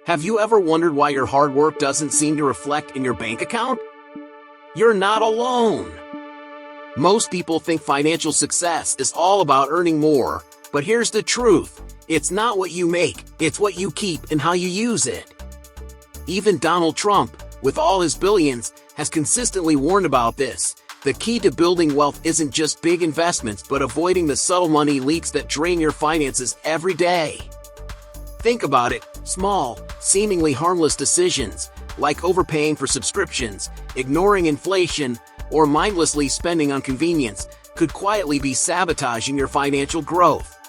Have you ever wondered why your hard work doesn't seem to reflect in your bank account? You're not alone. Most people think financial success is all about earning more, but here's the truth. It's not what you make, it's what you keep and how you use it. Even Donald Trump, with all his billions, has consistently warned about this. The key to building wealth isn't just big investments but avoiding the subtle money leaks that drain your finances every day. Think about it. Small, seemingly harmless decisions, like overpaying for subscriptions, ignoring inflation, or mindlessly spending on convenience, could quietly be sabotaging your financial growth.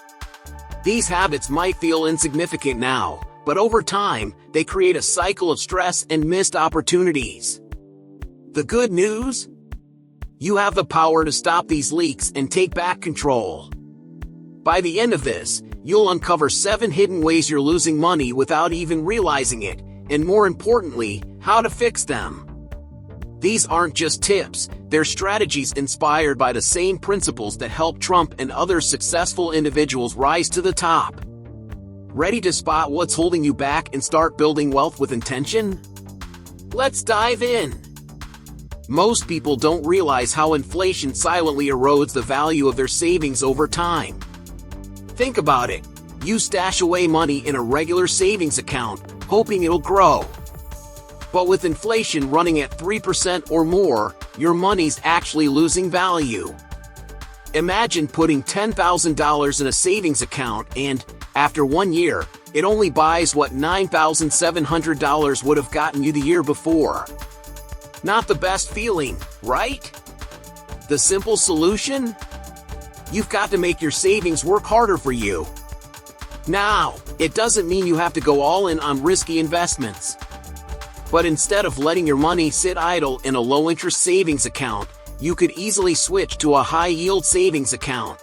These habits might feel insignificant now, but over time, they create a cycle of stress and missed opportunities. The good news? You have the power to stop these leaks and take back control. By the end of this, you'll uncover 7 hidden ways you're losing money without even realizing it, and more importantly, how to fix them. These aren't just tips, they're strategies inspired by the same principles that help Trump and other successful individuals rise to the top. Ready to spot what's holding you back and start building wealth with intention? Let's dive in. Most people don't realize how inflation silently erodes the value of their savings over time. Think about it. You stash away money in a regular savings account, hoping it'll grow. But with inflation running at 3% or more, your money's actually losing value. Imagine putting $10,000 in a savings account and, after 1 year, it only buys what $9,700 would have gotten you the year before. Not the best feeling, right? The simple solution? You've got to make your savings work harder for you. Now, it doesn't mean you have to go all in on risky investments. But instead of letting your money sit idle in a low-interest savings account, you could easily switch to a high-yield savings account.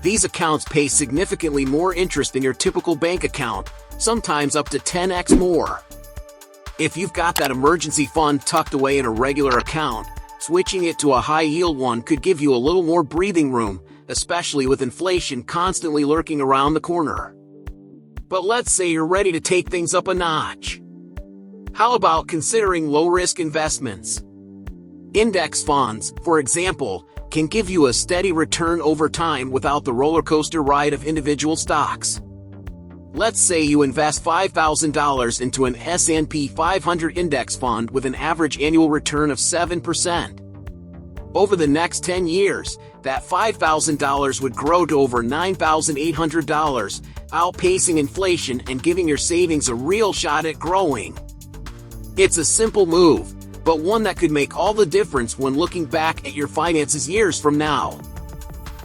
These accounts pay significantly more interest than your typical bank account, sometimes up to 10x more. If you've got that emergency fund tucked away in a regular account, switching it to a high-yield one could give you a little more breathing room, especially with inflation constantly lurking around the corner. But let's say you're ready to take things up a notch. How about considering low-risk investments? Index funds, for example, can give you a steady return over time without the roller coaster ride of individual stocks. Let's say you invest $5,000 into an S&P 500 index fund with an average annual return of 7%. Over the next 10 years, that $5,000 would grow to over $9,800, outpacing inflation and giving your savings a real shot at growing. It's a simple move, but one that could make all the difference when looking back at your finances years from now.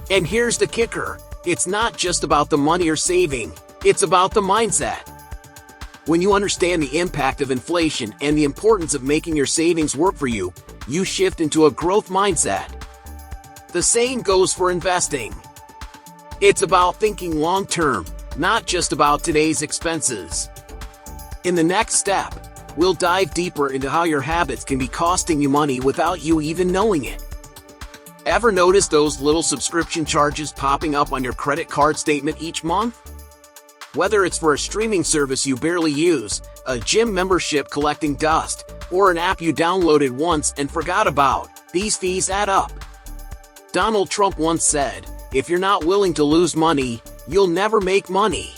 And here's the kicker. It's not just about the money you're saving, it's about the mindset. When you understand the impact of inflation and the importance of making your savings work for you, you shift into a growth mindset. The same goes for investing. It's about thinking long-term, not just about today's expenses. In the next step, we'll dive deeper into how your habits can be costing you money without you even knowing it. Ever notice those little subscription charges popping up on your credit card statement each month? Whether it's for a streaming service you barely use, a gym membership collecting dust, or an app you downloaded once and forgot about, these fees add up. Donald Trump once said, "If you're not willing to lose money, you'll never make money."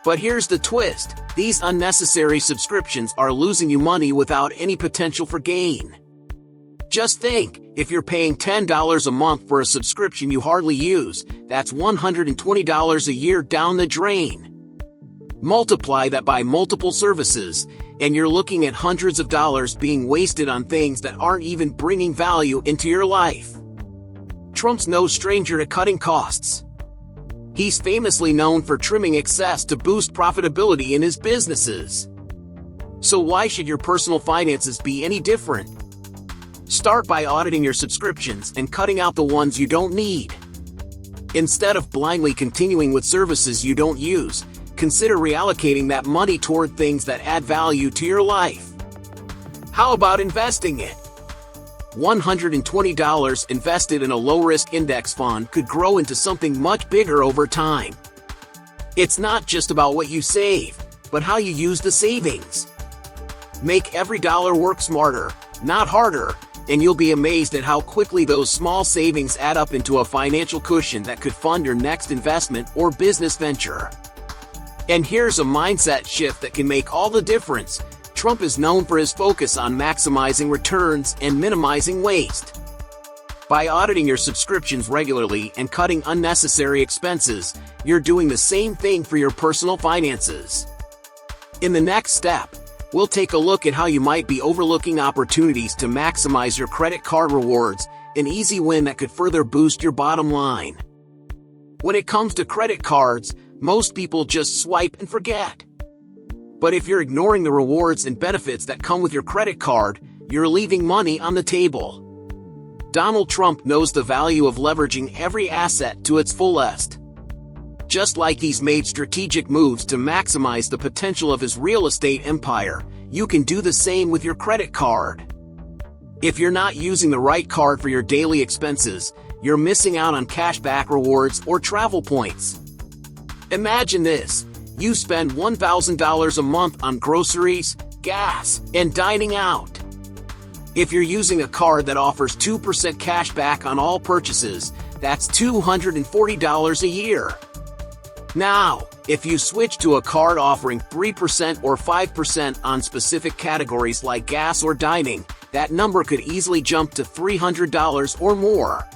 But here's the twist. These unnecessary subscriptions are losing you money without any potential for gain. Just think, if you're paying $10 a month for a subscription you hardly use, that's $120 a year down the drain. Multiply that by multiple services, and you're looking at hundreds of dollars being wasted on things that aren't even bringing value into your life. Trump's no stranger to cutting costs. He's famously known for trimming excess to boost profitability in his businesses. So why should your personal finances be any different? Start by auditing your subscriptions and cutting out the ones you don't need. Instead of blindly continuing with services you don't use, consider reallocating that money toward things that add value to your life. How about investing it? $120 invested in a low-risk index fund could grow into something much bigger over time. It's not just about what you save, but how you use the savings. Make every dollar work smarter, not harder, and you'll be amazed at how quickly those small savings add up into a financial cushion that could fund your next investment or business venture. And here's a mindset shift that can make all the difference. Trump is known for his focus on maximizing returns and minimizing waste. By auditing your subscriptions regularly and cutting unnecessary expenses, you're doing the same thing for your personal finances. In the next step, we'll take a look at how you might be overlooking opportunities to maximize your credit card rewards, an easy win that could further boost your bottom line. When it comes to credit cards, most people just swipe and forget. But if you're ignoring the rewards and benefits that come with your credit card, you're leaving money on the table. Donald Trump knows the value of leveraging every asset to its fullest. Just like he's made strategic moves to maximize the potential of his real estate empire, you can do the same with your credit card. If you're not using the right card for your daily expenses, you're missing out on cashback rewards or travel points. Imagine this: you spend $1,000 a month on groceries, gas, and dining out. If you're using a card that offers 2% cash back on all purchases, that's $240 a year. Now, if you switch to a card offering 3% or 5% on specific categories like gas or dining, that number could easily jump to $300 or more.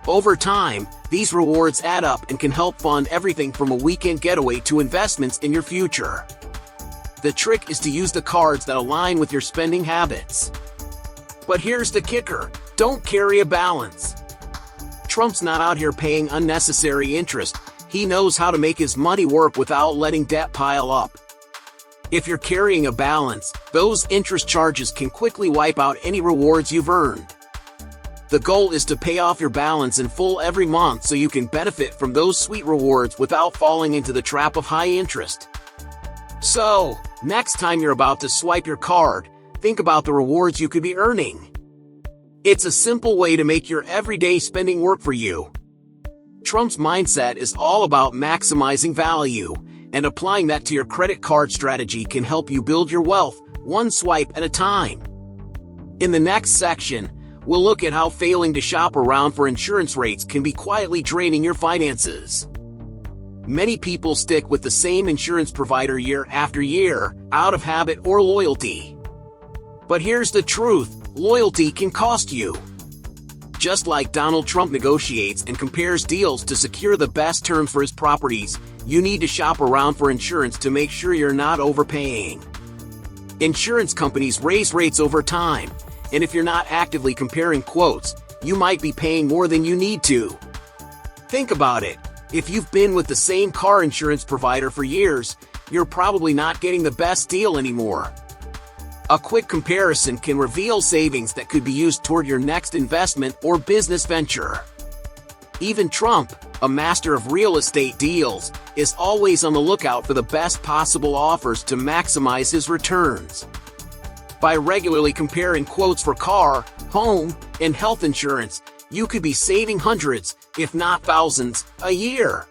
Over time, these rewards add up and can help fund everything from a weekend getaway to investments in your future. The trick is to use the cards that align with your spending habits. But here's the kicker: don't carry a balance. Trump's not out here paying unnecessary interest. He knows how to make his money work without letting debt pile up. If you're carrying a balance, those interest charges can quickly wipe out any rewards you've earned. The goal is to pay off your balance in full every month so you can benefit from those sweet rewards without falling into the trap of high interest. So, next time you're about to swipe your card, think about the rewards you could be earning. It's a simple way to make your everyday spending work for you. Trump's mindset is all about maximizing value, and applying that to your credit card strategy can help you build your wealth, one swipe at a time. In the next section, we'll look at how failing to shop around for insurance rates can be quietly draining your finances. Many people stick with the same insurance provider year after year, out of habit or loyalty. But here's the truth: loyalty can cost you. Just like Donald Trump negotiates and compares deals to secure the best terms for his properties, you need to shop around for insurance to make sure you're not overpaying. Insurance companies raise rates over time, and if you're not actively comparing quotes, you might be paying more than you need to. Think about it. If you've been with the same car insurance provider for years, you're probably not getting the best deal anymore. A quick comparison can reveal savings that could be used toward your next investment or business venture. Even Trump, a master of real estate deals, is always on the lookout for the best possible offers to maximize his returns. By regularly comparing quotes for car, home, and health insurance, you could be saving hundreds, if not thousands, a year.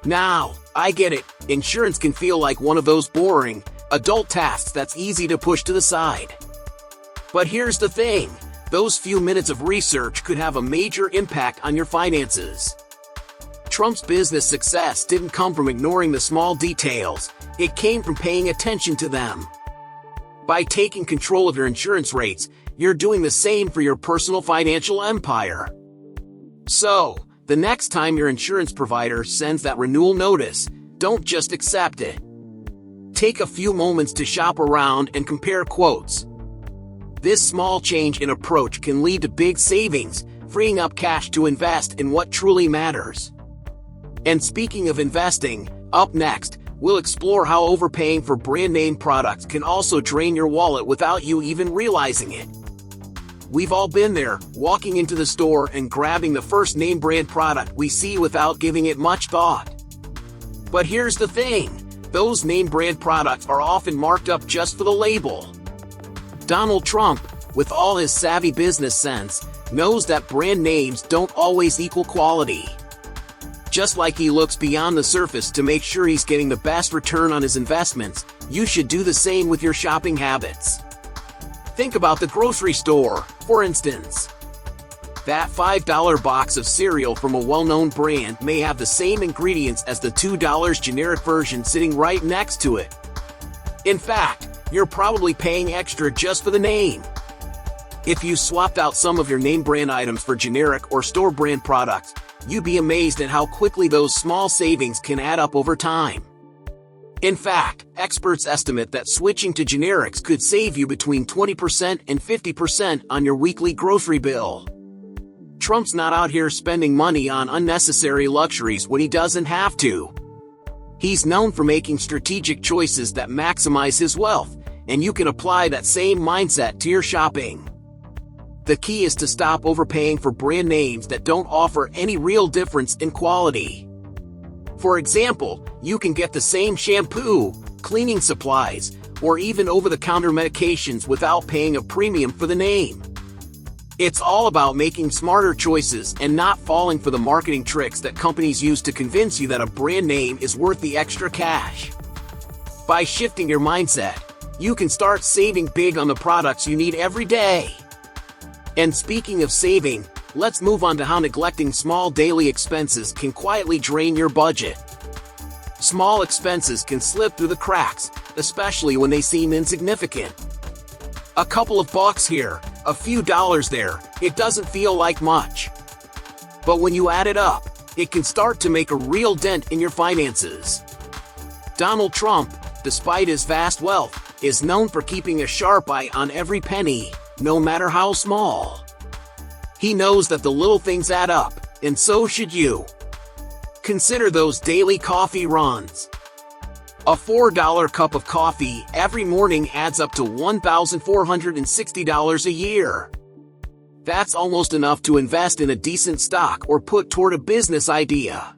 Now, I get it, insurance can feel like one of those boring, adult tasks that's easy to push to the side. But here's the thing: those few minutes of research could have a major impact on your finances. Trump's business success didn't come from ignoring the small details, it came from paying attention to them. By taking control of your insurance rates, you're doing the same for your personal financial empire. So, the next time your insurance provider sends that renewal notice, don't just accept it. Take a few moments to shop around and compare quotes. This small change in approach can lead to big savings, freeing up cash to invest in what truly matters. And speaking of investing, up next, we'll explore how overpaying for brand name products can also drain your wallet without you even realizing it. We've all been there, walking into the store and grabbing the first name brand product we see without giving it much thought. But here's the thing: those name brand products are often marked up just for the label. Donald Trump, with all his savvy business sense, knows that brand names don't always equal quality. Just like he looks beyond the surface to make sure he's getting the best return on his investments, you should do the same with your shopping habits. Think about the grocery store, for instance. That $5 box of cereal from a well-known brand may have the same ingredients as the $2 generic version sitting right next to it. In fact, you're probably paying extra just for the name. If you swapped out some of your name brand items for generic or store brand products, you'd be amazed at how quickly those small savings can add up over time. In fact, experts estimate that switching to generics could save you between 20% and 50% on your weekly grocery bill. Trump's not out here spending money on unnecessary luxuries when he doesn't have to. He's known for making strategic choices that maximize his wealth, and you can apply that same mindset to your shopping. The key is to stop overpaying for brand names that don't offer any real difference in quality. For example, you can get the same shampoo, cleaning supplies, or even over-the-counter medications without paying a premium for the name. It's all about making smarter choices and not falling for the marketing tricks that companies use to convince you that a brand name is worth the extra cash. By shifting your mindset, you can start saving big on the products you need every day. And speaking of saving, let's move on to how neglecting small daily expenses can quietly drain your budget. Small expenses can slip through the cracks, especially when they seem insignificant. A couple of bucks here, a few dollars there, it doesn't feel like much. But when you add it up, it can start to make a real dent in your finances. Donald Trump, despite his vast wealth, is known for keeping a sharp eye on every penny, no matter how small. He knows that the little things add up, and so should you. Consider those daily coffee runs. A $4 cup of coffee every morning adds up to $1,460 a year. That's almost enough to invest in a decent stock or put toward a business idea.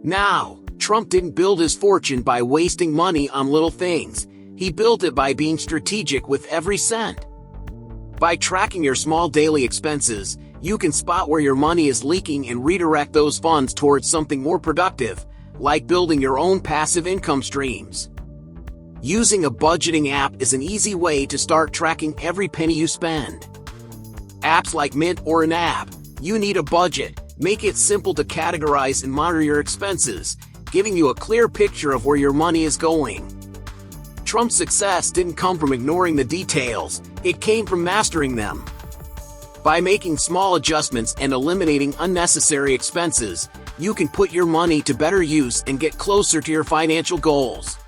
Now, Trump didn't build his fortune by wasting money on little things. He built it by being strategic with every cent. By tracking your small daily expenses, you can spot where your money is leaking and redirect those funds towards something more productive, like building your own passive income streams. Using a budgeting app is an easy way to start tracking every penny you spend. Apps like Mint or Nab, you need a budget, make it simple to categorize and monitor your expenses, giving you a clear picture of where your money is going. Trump's success didn't come from ignoring the details, it came from mastering them. By making small adjustments and eliminating unnecessary expenses, you can put your money to better use and get closer to your financial goals.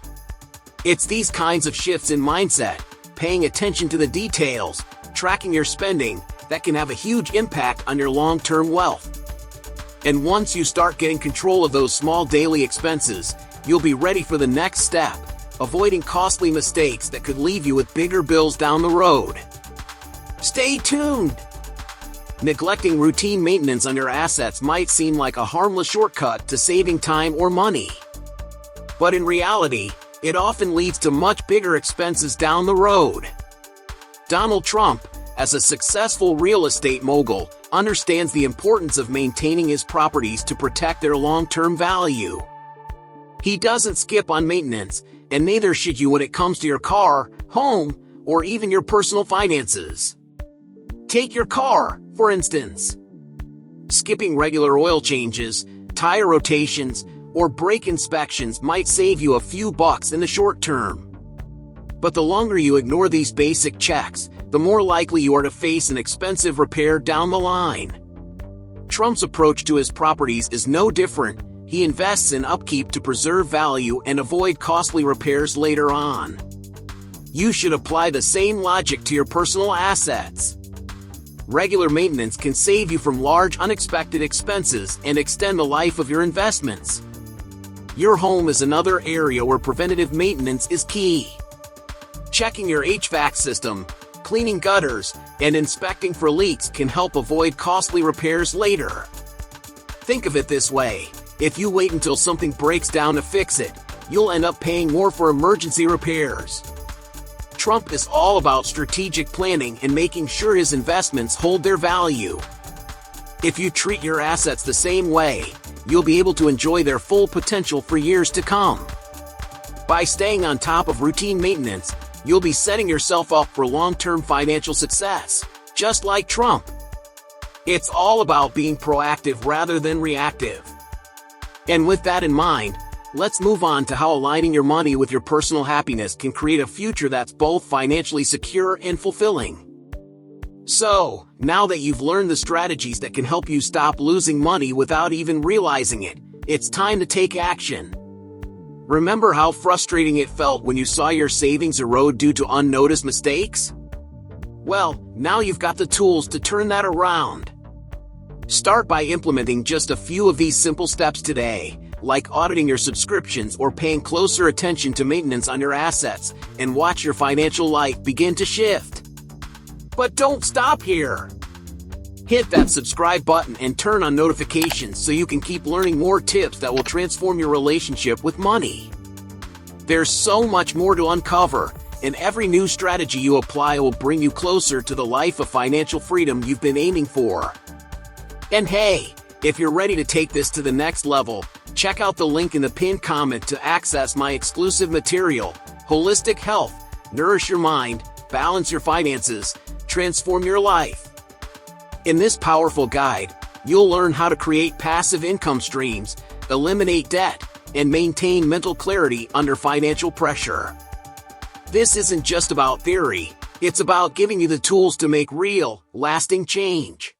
It's these kinds of shifts in mindset, paying attention to the details, tracking your spending, that can have a huge impact on your long-term wealth. And once you start getting control of those small daily expenses, you'll be ready for the next step, avoiding costly mistakes that could leave you with bigger bills down the road. Stay tuned! Neglecting routine maintenance on your assets might seem like a harmless shortcut to saving time or money. But in reality, it often leads to much bigger expenses down the road. Donald Trump, as a successful real estate mogul, understands the importance of maintaining his properties to protect their long-term value. He doesn't skip on maintenance, and neither should you when it comes to your car, home, or even your personal finances. Take your car, for instance. Skipping regular oil changes, tire rotations, or brake inspections might save you a few bucks in the short term. But the longer you ignore these basic checks, the more likely you are to face an expensive repair down the line. Trump's approach to his properties is no different. He invests in upkeep to preserve value and avoid costly repairs later on. You should apply the same logic to your personal assets. Regular maintenance can save you from large unexpected expenses and extend the life of your investments. Your home is another area where preventative maintenance is key. Checking your HVAC system, cleaning gutters, and inspecting for leaks can help avoid costly repairs later. Think of it this way: if you wait until something breaks down to fix it, you'll end up paying more for emergency repairs. Trump is all about strategic planning and making sure his investments hold their value. If you treat your assets the same way, you'll be able to enjoy their full potential for years to come. By staying on top of routine maintenance, you'll be setting yourself up for long-term financial success, just like Trump. It's all about being proactive rather than reactive. And with that in mind, let's move on to how aligning your money with your personal happiness can create a future that's both financially secure and fulfilling. So, now that you've learned the strategies that can help you stop losing money without even realizing it, it's time to take action. Remember how frustrating it felt when you saw your savings erode due to unnoticed mistakes? Well, now you've got the tools to turn that around. Start by implementing just a few of these simple steps today, like auditing your subscriptions or paying closer attention to maintenance on your assets, and watch your financial life begin to shift. But don't stop here. Hit that subscribe button and turn on notifications so you can keep learning more tips that will transform your relationship with money. There's so much more to uncover, and every new strategy you apply will bring you closer to the life of financial freedom you've been aiming for. And hey, if you're ready to take this to the next level, check out the link in the pinned comment to access my exclusive material, Holistic Health, Nourish Your Mind, Balance Your Finances, Transform Your Life. In this powerful guide, you'll learn how to create passive income streams, eliminate debt, and maintain mental clarity under financial pressure. This isn't just about theory, it's about giving you the tools to make real, lasting change.